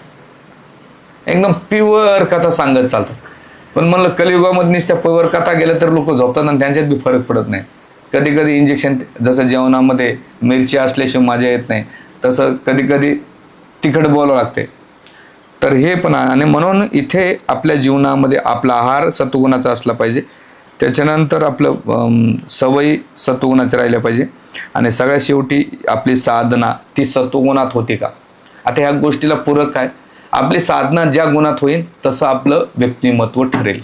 एकदम प्युअर कथा सांगत चालतात. पण म्हणलं कलियुगामध्ये नुसत्या प्युअर कथा गेल्या तर लोक झोपतात आणि त्यांच्यात बी फरक पडत नाही. कधी कधी इंजेक्शन, जसं जेवणामध्ये मिरची असल्याशिवाय मजा येत नाही, तसं कधी कधी तिखट बोलावं लागते. तर हे पण आहे. आणि म्हणून इथे आपल्या जीवनामध्ये आपला आहार सत्वगुणाचा असला पाहिजे, त्याच्यानंतर आपलं सवयी सत्वगुणाचं राहिल्या पाहिजे, आणि सगळ्यात शेवटी आपली साधना ती सत्वगुणात होते का. आता ह्या गोष्टीला पूरक काय, आपली साधना ज्या गुणात होईल तसं आपलं व्यक्तिमत्व ठरेल.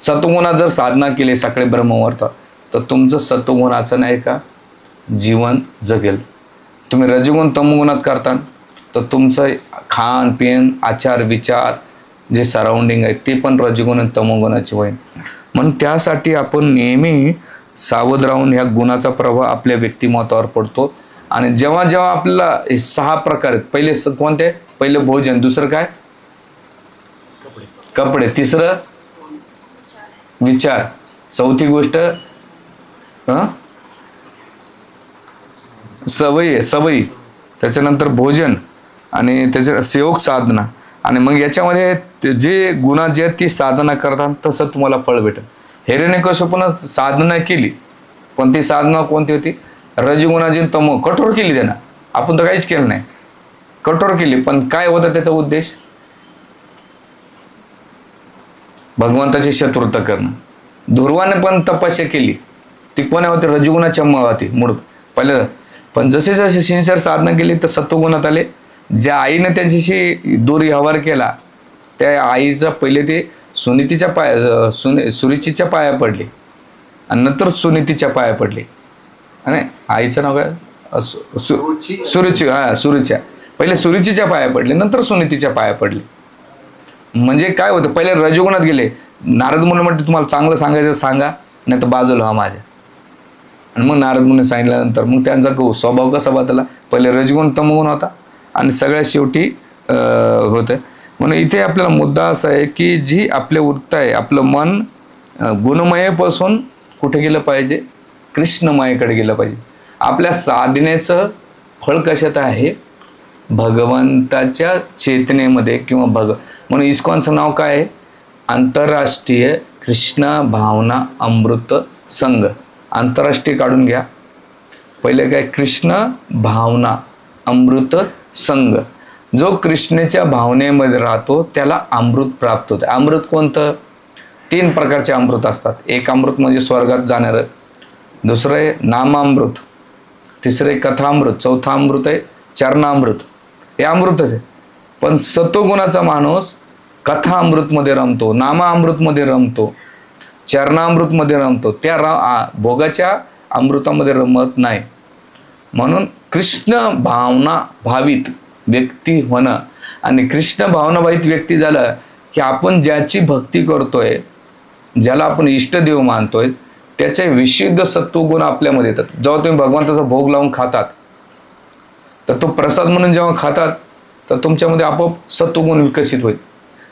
सत्वगुणात जर साधना केली सकाळी ब्रह्ममुहूर्त, तर तुमचं सत्वगुणाचं नाही का जीवन जगेल. तुम्ही रजगुण तमगुणात करता तर तुमचं खान पिन आचार विचार जे सराउंडिंग आहे ते पण रजगुण आणि तमोगुणाचे होईल. म्हणून त्यासाठी आपण नेहमी सावध राहून ह्या गुणाचा प्रभाव आपल्या व्यक्तिमत्वावर पडतो. आणि जेव्हा जेव्हा आपल्याला हे 6 प्रकार आहेत, पहिले कोणते, पहिले भोजन, दुसरं काय कपडे, तिसरं विचार, चौथी गोष्ट सवयी, त्याच्यानंतर भोजन, आणि त्याच्या सेवक साधना. आणि मग याच्यामध्ये जे गुणा जे ती साधना करतात तसं तुम्हाला फळ भेटेल. हिरण्यकश्यपूनं साधना केली, पण ती साधना कोणती होती, रजगुणाची तमो कठोर केली त्यानं, आपण तर काहीच केलं नाही, कठोर केली. पण काय होता त्याचा उद्देश, भगवंताची शत्रुता करणं. ध्रुवाने पण तपस्या केली, ती कोणा होती, रजगुणाच्या होती मूळ पहिलं. पण जसे जसे सिन्सिअर साधना केली तर सत्वगुणात आले. ज्या आईने त्यांच्याशी दुर्व्यवहार केला त्या आईचा पहिले ते सुरुचीच्या पाया पडले आणि नंतर सुनीतीच्या पाया पडले. आणि आईचं नाव काय, सुरुच्या, पहिले सुरुचीच्या पाया पडले, नंतर सुनीतीच्या पाया पडले. म्हणजे काय होतं, पहिले रजोगुणात गेले. नारद मुनी म्हणते तुम्हाला चांगलं सांगायचं सांगा, नाही तर बाजूला व्हा माझ्या. आणि मग नारद मुनी सांगितल्यानंतर मग त्यांचा स्वभाव कसा बदलला, पहिले रजगुण तमगुण होता आणि सगळ्यात शेवटी होतं. म्हणून इथे आपल्याला मुद्दा असा आहे की जी आपले वृत्त आहे, आपलं मन गुणमयेपासून कुठे गेलं पाहिजे, कृष्णमयेकडे गेलं पाहिजे. आपल्या साधनेचं फळ कशात आहे, भगवंताच्या चेतनेमध्ये किंवा म्हणून इस्कॉनचं नाव काय आहे, आंतरराष्ट्रीय कृष्ण भावना अमृत संघ. आंतरराष्ट्रीय काढून घ्या, पहिले काय, कृष्ण भावना अमृत संघ. जो कृष्णेच्या भावनेमध्ये राहतो त्याला अमृत प्राप्त होतं. अमृत कोणतं, 3 प्रकारचे अमृत असतात. एक अमृत म्हणजे स्वर्गात जाणारं, दुसरं आहे नामामृत, तिसरं आहे कथामृत, चौथा अमृत आहे चरणामृत. हे अमृतच आहे. पण सत्वगुणाचा माणूस कथा अमृतमध्ये रमतो, नामा अमृतमध्ये रमतो, चरणामृतमध्ये रमतो, त्या भोगाच्या अमृतामध्ये रमत नाही. म्हणून कृष्ण भावना भावित व्यक्ती होणं, आणि कृष्ण भावना भावित व्यक्ती झालं की आपण ज्याची भक्ती करतोय, ज्याला आपण इष्टदेव मानतोय, त्याचे विशुद्ध सत्वगुण आपल्यामध्ये येतात. जेव्हा तुम्ही भगवंताचा भोग लावून खातात तर तो प्रसाद म्हणून जेव्हा खातात तर तुमच्यामध्ये आपोआप सत्वगुण विकसित होईल.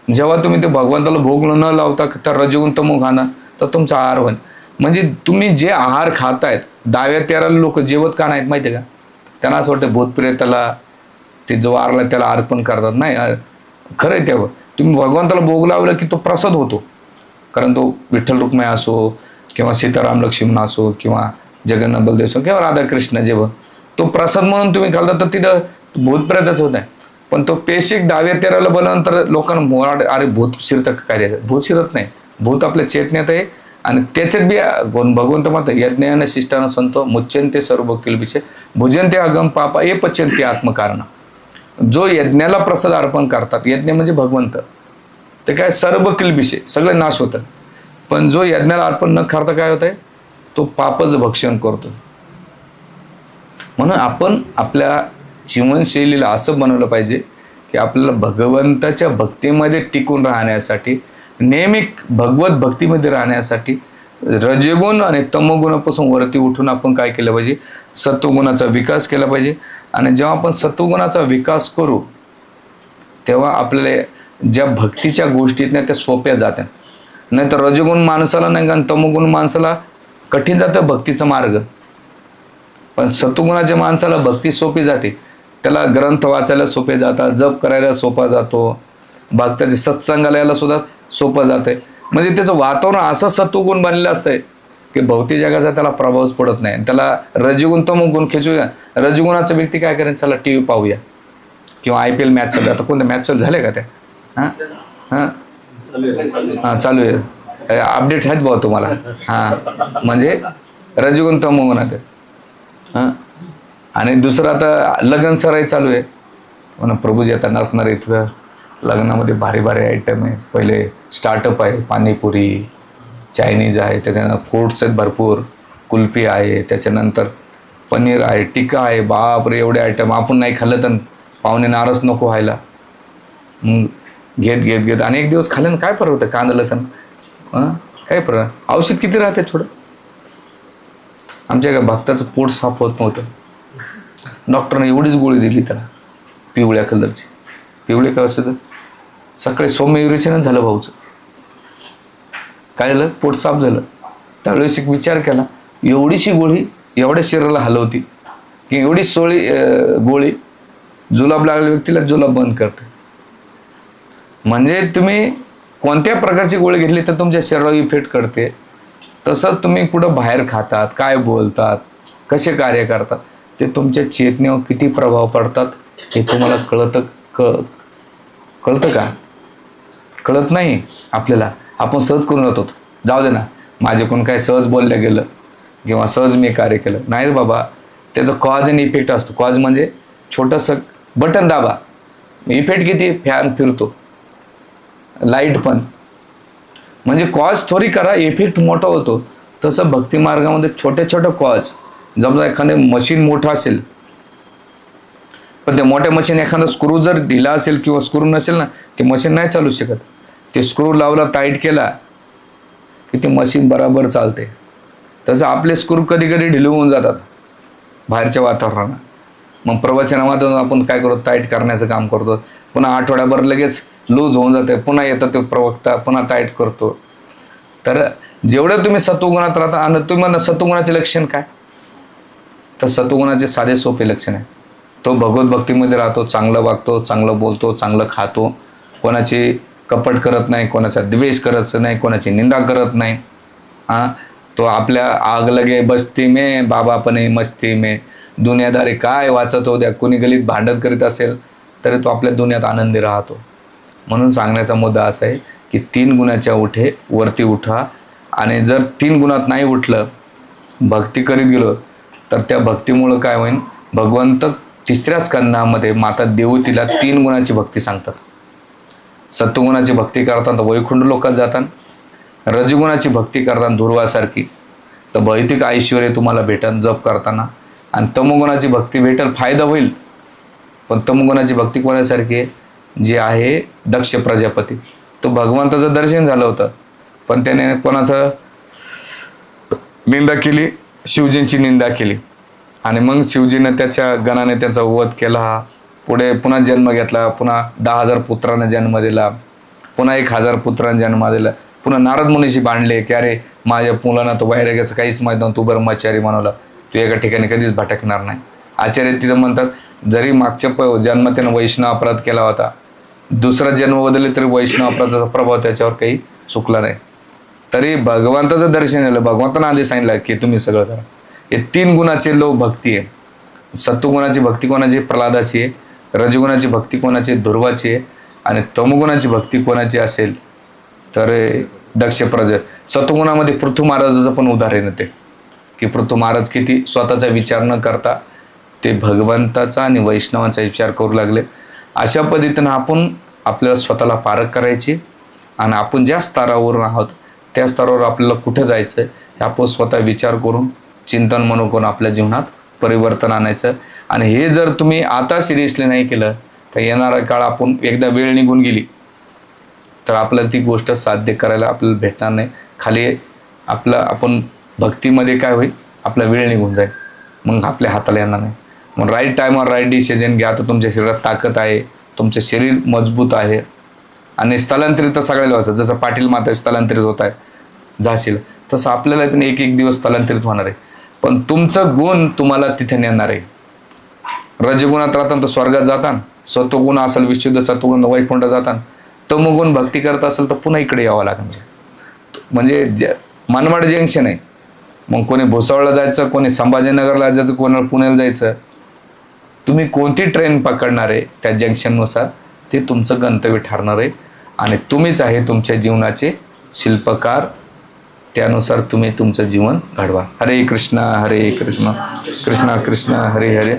जेव्हा तुम्ही ते भगवंताला भोग न लावता तर रजगुण तमो खाणार तर तुमचा आहार होईल. म्हणजे तुम्ही जे आहार खातायत, 10-13 लोक जेवत का नाहीत माहिती आहे का, त्यांना असं वाटतं भूतप्रेताला ते जो वारला त्याला अर्पण करतात. नाही, खरं आहे. तेव्हा तुम्ही भगवंताला भोग लावलं की तो प्रसाद होतो. कारण तो विठ्ठल रुक्मिणी असो किंवा सीताराम लक्ष्मण असो किंवा जगन्नाथ बलदेव असो किंवा राधाकृष्ण, जेव्हा तो प्रसाद म्हणून तुम्ही खाल्ला तर तिथं भूतप्रेतच होत आहे. पण तो पेशिक 10-13 बनल्यानंतर लोकांना मोराड, अरे भूत शिरतं काय द्यायचं, भूत शिरत नाही. भूत आपल्या चेतनेत आहे आणि त्याच्यात बी भगवंत म्हणतात, यज्ञान शिष्टानं संतो मुच्यंते सर्व किलबिषे भुजंते अगम पापा ये पच्यंते आत्मकारण. जो यज्ञाला प्रसाद अर्पण करतात, यज्ञ म्हणजे भगवंत, ते काय सर्व किलबिषे सगळे नाश होतं. पण जो यज्ञाला अर्पण न करता काय होतंय, तो पापच भक्षण करतो. म्हणून आपण आपल्या जीवनशैलीला असं बनवलं पाहिजे की आपल्याला भगवंताच्या भक्तीमध्ये टिकून राहण्यासाठी, नेहमी भगवत भक्तीमध्ये राहण्यासाठी रजगुण आणि तमोगुणापासून वरती उठून आपण काय केलं पाहिजे, सत्वगुणाचा विकास केला पाहिजे. आणि जेव्हा आपण सत्वगुणाचा विकास करू तेव्हा आपल्याला ज्या भक्तीच्या गोष्टी आहेत ना त्या सोप्या जात्या. नाही तर रजगुण माणसाला नाही, कारण तमोगुण माणसाला कठीण जातं भक्तीचा मार्ग. पण सत्वगुणाच्या माणसाला भक्ती सोपी जाते, त्याला ग्रंथ वाचायला सोपे जातात, जप करायला सोपा जातो, भक्ताच्या सत्संगाला यायला सुद्धा सोपं जातं. म्हणजे त्याचं वातावरण असं सत्वगुण बनलेलं असतंय की भौतिक जगाचा त्याला प्रभावच पडत नाही. त्याला रजगुण तमोगुण खेचूया. रजगुणाचा व्यक्ती काय करेल, चला टी व्ही पाहूया किंवा IPL मॅच चालू आहे. आता कोणत्या मॅच चालू झाले का त्या, हां चालू आहे, अपडेट आहेत भाऊ तुम्हाला. हां, म्हणजे रजगुण तमोगुण आहे. हां, आणि दुसरं आता लग्न सराई चालू आहे. म्हणून प्रभूजी आता नसणार इथं लग्नामध्ये भारी भारी आयटम आहे. पहिले स्टार्टअप आहे, पाणीपुरी, चायनीज आहे, त्याच्यानंतर फूड्स आहेत भरपूर, कुल्फी आहे, त्याच्यानंतर पनीर आहे, टिक्का आहे. बापरे, एवढे आयटम. आपण नाही खाल्लं तर पाहुणे नाराज नको व्हायला. मग घेत आणि एक दिवस खाल्लं काय फरक होतं, कांदा लसण काय फरक, औषध किती राहते थोडं. आमच्या एका भक्ताचं पोट साफ होत नव्हतं, डॉक्टरने एवढीच गोळी दिली त्याला, पिवळ्या कलरची. पिवळे का असं, सकाळी सौम्य युरेशनच झालं भाऊचं. काय झालं, पोट साफ झालं. त्यावेळेस एक विचार केला, एवढीशी गोळी एवढ्या शरीराला हलवती की एवढी गोळी जुलाब लागलेल्या व्यक्तीला जुलाब बंद करते. म्हणजे तुम्ही कोणत्या प्रकारची गोळी घेतली तर तुमच्या शरीरावर इफेक्ट करते. तसंच तुम्ही कुठं बाहेर खातात, काय बोलतात, कसे कार्य करतात, ते तुमच्या चेतनेवर किती प्रभाव पडतात हे तुम्हाला कळतं का? कळत नाही आपल्याला. आपण सहज करून जातो, जाऊ दे ना, माझ्याकडून काय सहज बोललं गेलं किंवा सहज मी कार्य केलं. नाही रे बाबा, त्याचं कॉज आणि इफेक्ट असतो. कॉज म्हणजे छोटंसं बटन दाबा, इफेक्ट किती, फॅन फिरतो, लाईट पण. म्हणजे कॉज थोडी करा, इफेक्ट मोठा होतो. तसं भक्ती मार्गामध्ये छोटे छोटे कॉज, समजा एखादं मशीन मोठं असेल पण ते मोठ्या मशीन एखादा स्क्रू जर ढिला असेल किंवा स्क्रू नसेल ना, ते मशीन नाही चालू शकत. ते स्क्रू लावला, टाईट केला की ते मशीन बराबर चालते. तसं आपले स्क्रू कधी कधी ढिले होऊन जातात बाहेरच्या वातावरणानं. मग प्रवचनामधून आपण काय करतो, टाईट करण्याचं काम करतो. पुन्हा आठवड्याभर लगेच लूज होऊन जाते, पुन्हा येतं ते प्रवक्ता पुन्हा टाईट करतो. तर जेवढं तुम्ही सत्वगुणात राहता, आणि तुम्ही म्हणता सत्वगुणाचे लक्षण काय, तर सत्वगुणाचे साधे सोपे लक्षण आहे. तो भगवत भक्तीमध्ये राहतो, चांगलं वागतो, चांगलं बोलतो, चांगलं खातो, कोणाची कपट करत नाही, कोणाचा द्वेष करत नाही, कोणाची निंदा करत नाही. तो आपल्या आग लगे बस्ती में बाबापणे मस्ती में, दुनियादारी काय वाचत होत्या, कुणी गलीत भांडत करीत असेल तरी तो आपल्या दुनियात आनंदी राहतो. म्हणून सांगण्याचा मुद्दा असा आहे की 3 गुणाच्या उठे वरती उठा. आणि जर 3 गुणात नाही उठलं, भक्ती करीत गेलो, तर त्या भक्तीमुळं काय होईल, भगवंत 3ऱ्या स्कंधामध्ये माता देवतीला 3 गुणाची भक्ती सांगतात. सत्वगुणाची भक्ती करताना वैकुंठ लोकात जातात, रजगुणाची भक्ती करताना ध्रुवासारखी तर भौतिक ऐश्वर्य तुम्हाला भेटन जप करताना, आणि तमोगुणाची भक्ती भेटेल, फायदा होईल. पण तमोगुणाची भक्ती कोणासारखी आहे, जी आहे दक्ष प्रजापती. तो भगवंताचं दर्शन झालं होतं, पण त्याने कोणाचं निंदा केली, शिवजींची निंदा केली. आणि मग शिवजीनं त्याच्या गणाने त्याचा वध केला. पुढे पुन्हा जन्म घेतला, पुन्हा 10,000 पुत्रांना जन्म दिला, पुन्हा 1,000 पुत्रांना जन्म दिला. पुन्हा नारद मुनीशी भांडले की अरे माझ्या मुलांना तो वैराग्याचं काहीच माहीत नव्हतं, तू ब्रह्मचारी बनवला, तू एका ठिकाणी कधीच भटकणार नाही. आचार्य तिथं म्हणतात, जरी मागच्या जन्म त्यानं वैष्णव अपराध केला होता, दुसरा जन्म बदलले तरी वैष्णव अपराधाचा प्रभाव त्याच्यावर काही चुकला नाही. तरी भगवंताचं दर्शन झालं, भगवंतानं आधी सांगितलं की तुम्ही सगळं करा. हे 3 गुणाचे लोक भक्ती आहे. सत्वगुणाची भक्ती कोणाची, प्रल्हादाची आहे. रजगुणाची भक्ती कोणाची, ध्रुवाची आहे. आणि तमगुणाची भक्ती कोणाची असेल तर दक्ष प्रजा. सत्वगुणामध्ये पृथ्वी महाराजाचं पण उदाहरण येते की पृथ्वी महाराज किती स्वतःचा विचार न करता ते भगवंताचा आणि वैष्णवांचा विचार करू लागले. अशा पद्धतीनं आपण आपल्याला स्वतःला पारख करायची, आणि आपण ज्या स्तरावरून आहोत त्या स्तरावर आपल्याला कुठं जायचं आहे हे आपण स्वतः विचार करून चिंतन मनन करून आपल्या जीवनात परिवर्तन आणायचं. आणि हे जर तुम्ही आता सिरियसली नाही केलं तर येणारा काळ, आपण एकदा वेळ निघून गेली तर आपल्याला ती गोष्ट साध्य करायला आपल्याला भेटणार नाही. खाली आपण भक्तीमध्ये काय होईल, आपला वेळ निघून जाईल, मग आपल्या हाताला येणार नाही. मग राईट टाईमवर राईट डिसिजन घ्या. तर तुमच्या शरीरात ताकद आहे, तुमचं शरीर मजबूत आहे. आणि स्थलांतरित तर सगळ्याला व्हायचं, जसं पाटील माता स्थलांतरित होत आहे झाशीला, तसं आपल्याला पण एक दिवस स्थलांतरित होणार आहे. पण तुमचं गुण तुम्हाला तिथे नेणार आहे. रजगुणात राहताना तर स्वर्गात जातान, सत्वगुण असेल विशुद्ध सत्वगुण वैकुंठ जातान, तमोगुण भक्ती करत असेल तर पुन्हा इकडे यावं लागणार. म्हणजे मनमाड जंक्शन आहे. मग कोणी भुसावळला जायचं, कोणी संभाजीनगरला जायचं, कोणाला पुण्याला जायचं. तुम्ही कोणती ट्रेन पकडणार आहे त्या जंक्शननुसार ते तुमचं गंतव्य ठरणार आहे. आणि तुम्हीच आहे तुमच्या जीवनाचे शिल्पकार. त्यानुसार तुम्ही तुमचं जीवन घडवा. हरे कृष्ण हरे कृष्ण, कृष्ण कृष्ण हरे हरे.